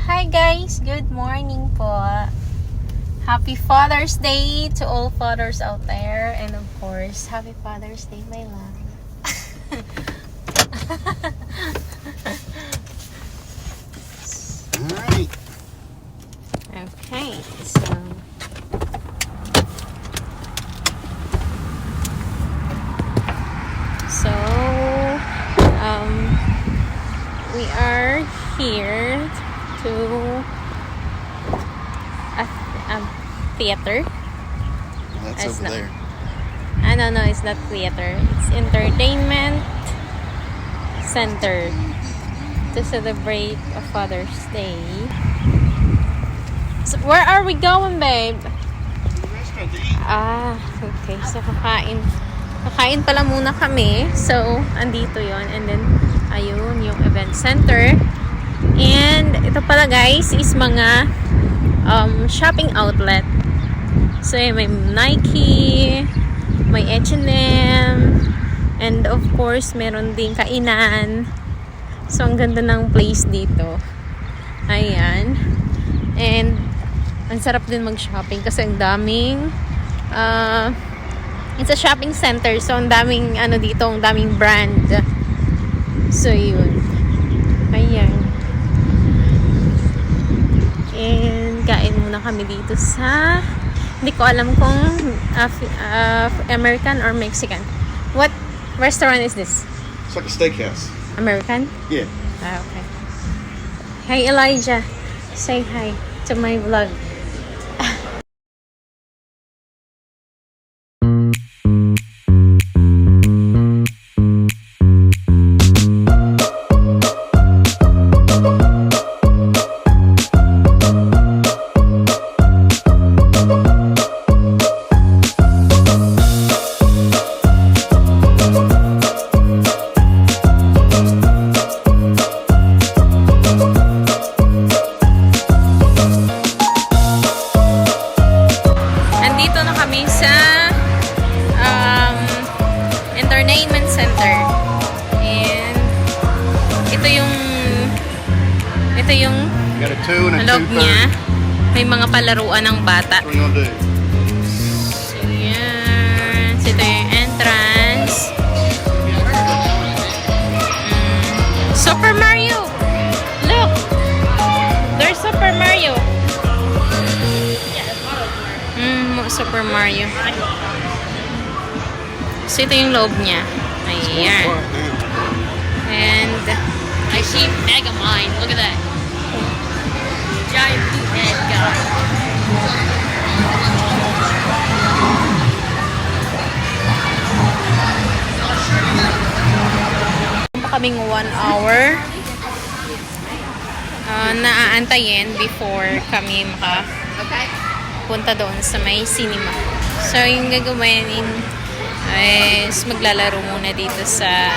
Hi guys! Good morning po! Happy Father's Day to all fathers out there. And of course, Happy Father's Day, my love. Alright. Okay, so we are here to a theater. Well, that's over there. No, it's not theater. It's entertainment center to celebrate a Father's Day. So, where are we going, babe? Restaurant to eat. Okay. So, kakain pala muna kami. So, andito yon. And then, ayun, yung event center. And, ito pala guys, is mga shopping outlet. So, may Nike, may H&M, and of course, meron din kainan. So, ang ganda ng place dito. Ayan. And, ang sarap din mag-shopping kasi ang daming it's a shopping center. So, ang daming dito, ang daming brand. So, yun. Ayan. And, kain muna kami dito sa hindi ko alam kung American or Mexican. What restaurant is this? It's like a steakhouse. American? Yeah. Okay. Hi, Elijah. Say hi to my vlog. Entertainment center. And ito yung You got a 2 and a loob 230. niya. May mga palaruan ng bata. What are you gonna do? So, yan. So, ito yung entrance. Super Mario! Look! There's Super Mario. Super Mario. So, ito yung loob niya. Ayan. And, I see Megamind. Look at that. Giant blue head guy. kaming 1 hour naaantayin before kami makapunta doon sa may cinema. So, yung gagawin is maglalaro muna dito sa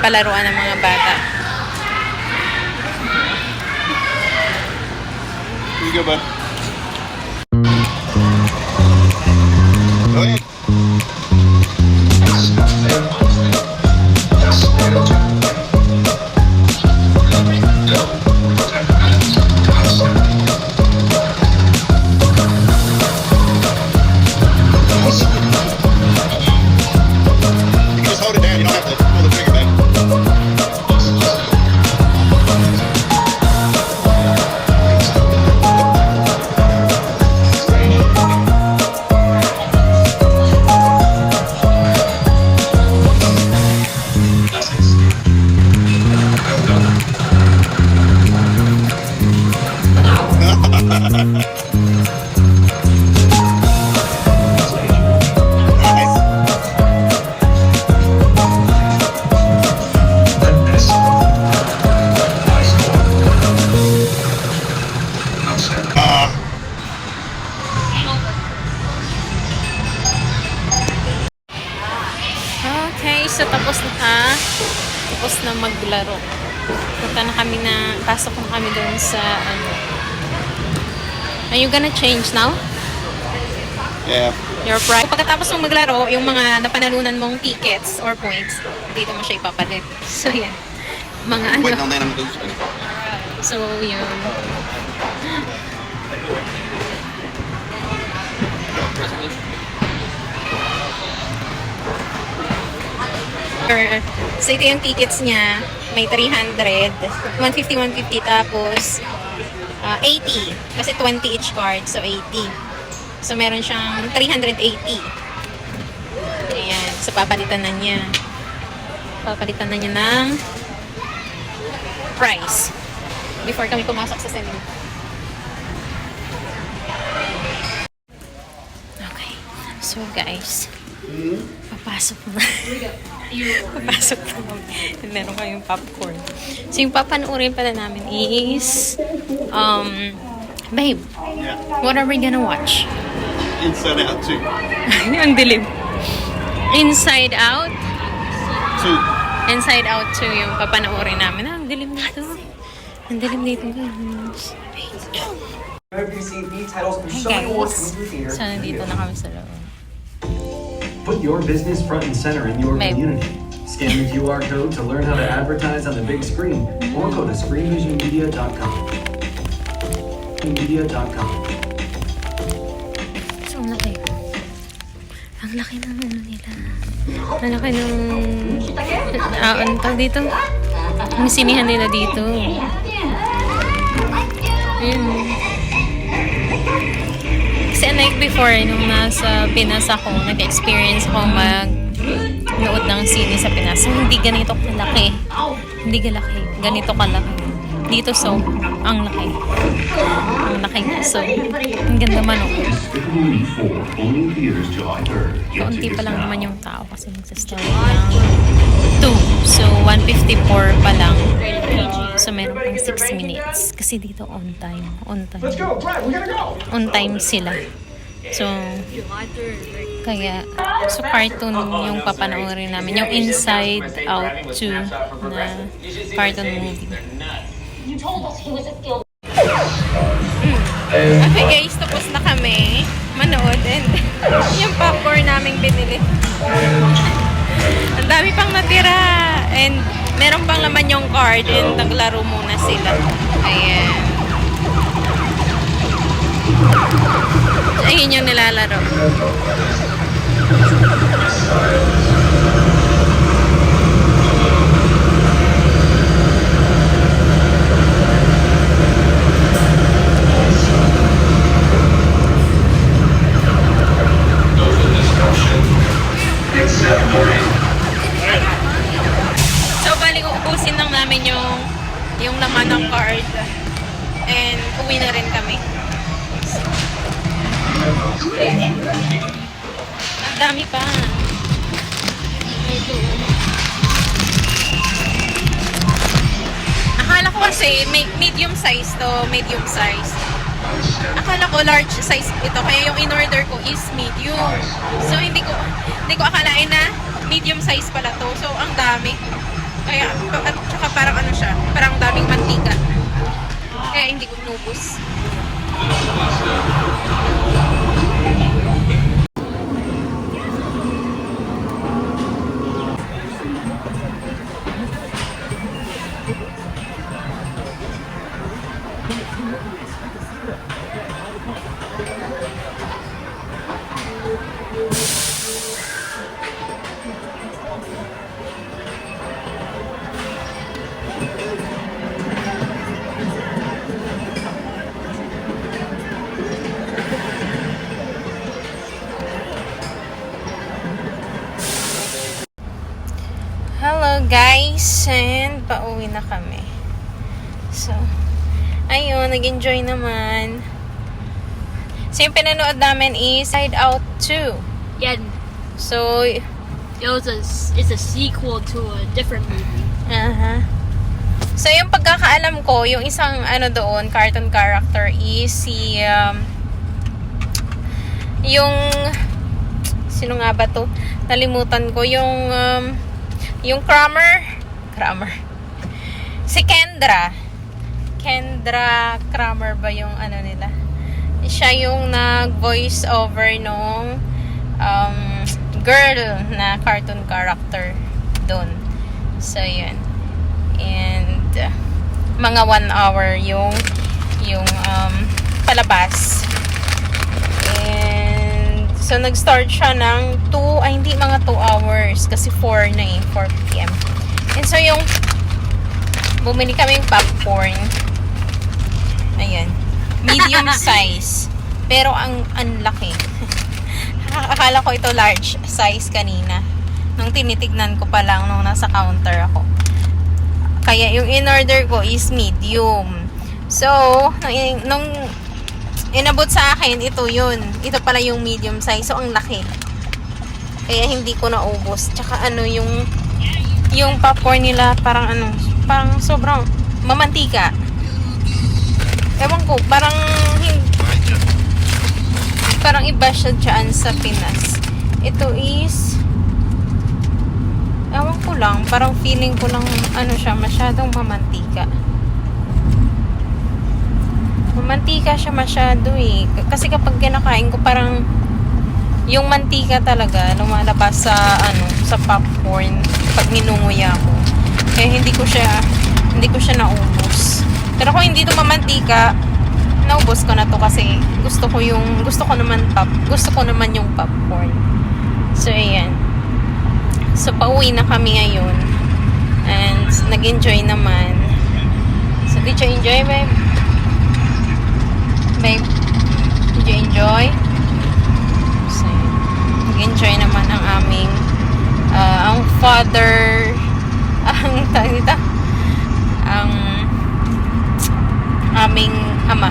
palaruan ng mga bata. Here you go, bud. Go ahead. You can just hold it down. You don't have to pull the trigger back. Okay, so tapos na maglaro. Pasok na kami doon sa Are you gonna change now? Yeah. Your price. Pagkatapos mong maglaro, yung mga napanalunan mong tickets or points, dito mo siya ipapalit. So, yan. mga ano. Waiting on that on the blue screen. So, yun. So, ito yung tickets niya. May 300. 150, 150. Tapos, 80. Kasi 20 each card. So, 80. So, meron siyang 380. Ayan. So, papalitan na niya. Papalitan na niya ng price. Before kami pumasok sa cinema. Okay. So, guys. Papasok na. Papasok na. And meron kayong popcorn. So, yung papanoorin pala namin is babe, Yeah. what are we gonna watch? Inside Out 2. Ang dilim. Inside Out? 2. Inside Out 2 yung papanoorin namin. Ang dilim dito. Ang dilim dito, guys. Have you seen these titles from Hey, so many awards guys. movie theater? So, nandito na kami sa loob. Put your business front and center in your Babe. community. Scan the QR code to learn how to advertise on the big screen or go to screenvisionmedia.com. Media.com. So, ang laki. Ang laki ng ano nila. Ang laki ng... ano tawag dito? Ang sinihan nila dito. Ayun. Kasi like before, nung nasa Pinas ako, nag-experience ako mag-nood ng sine sa Pinas. So, hindi ganito kalaki. Hindi ganito kalaki. Dito, so, ang laki. Ang laki nga. So, ang ganda man ako. Despicable Me 4, only in theaters July 3rd. Get Kaunti tickets pa lang now. naman yung tao kasi nagsastart ng 2. So, 154 pa lang. So, meron pang 6 minutes. Kasi dito on time. On time. Let's go, Brad. We gotta go. On time sila. So, kaya, so cartoon yung papanoorin namin. Yung Inside Out 2 na cartoon movie. You told us he was a skill. Okay guys, tapos na kami manood and yung popcorn namin binili. Ang dami pang natira and meron pang laman yung card and naglaro muna sila. Ayan. Ayun yung nilalaro. So, bali uubusin lang namin yung laman ng card. And uwi na rin kami. Ang dami pa. Akala ko kasi medium size to, medium size. Akala ko large size ito, kaya yung in-order ko is medium. So hindi ko akalain na medium size pala to. So ang dami. Kaya at saka parang ano siya, parang daming mantika. Kaya hindi ko inubos. Hello guys, and pauwi na kami. So, ayun, nag-enjoy naman. So, yung pinanood namin is Inside Out 2. Yeah, So, it's a sequel to a different movie. So, yung pagkakaalam ko, yung isang ano doon, cartoon character is si yung sino nga ba to? Nalimutan ko yung Kramer. Si Kendra Kramer ba yung ano nila? Siya yung nag-voice over nung girl na cartoon character doon. So, yun. And mga 1 hour yung palabas. And so nag-start siya ng hindi mga 2 hours kasi 4 na 4 p.m. And so yung bumili kaming popcorn. Ayan. Medium size. Pero ang laki. Akala ko ito large size kanina. Nung tinitignan ko pa lang nung nasa counter ako. Kaya yung in-order ko is medium. So, nung inabot sa akin, ito yun. Ito pala yung medium size. So, ang laki. Kaya hindi ko naubos. Tsaka yung popcorn nila parang sobrang mamantika. Ewan ko, parang iba siya dyan sa Pinas. Ito is ewan ko lang, parang feeling ko lang siya, masyadong mamantika. Mamantika siya masyado eh. Kasi kapag kinakain ko parang yung mantika talaga lumalabas sa popcorn pag ninunguya ko. Kaya hindi ko siya naubos. Pero kung hindi ito mamantika, naubos ko na to kasi gusto ko naman yung popcorn. So ayan. So pauwi na kami ngayon. And nag-enjoy naman. So did you enjoy, babe? Babe, did you enjoy? So nag-enjoy naman ang aming ang father ang aming ama.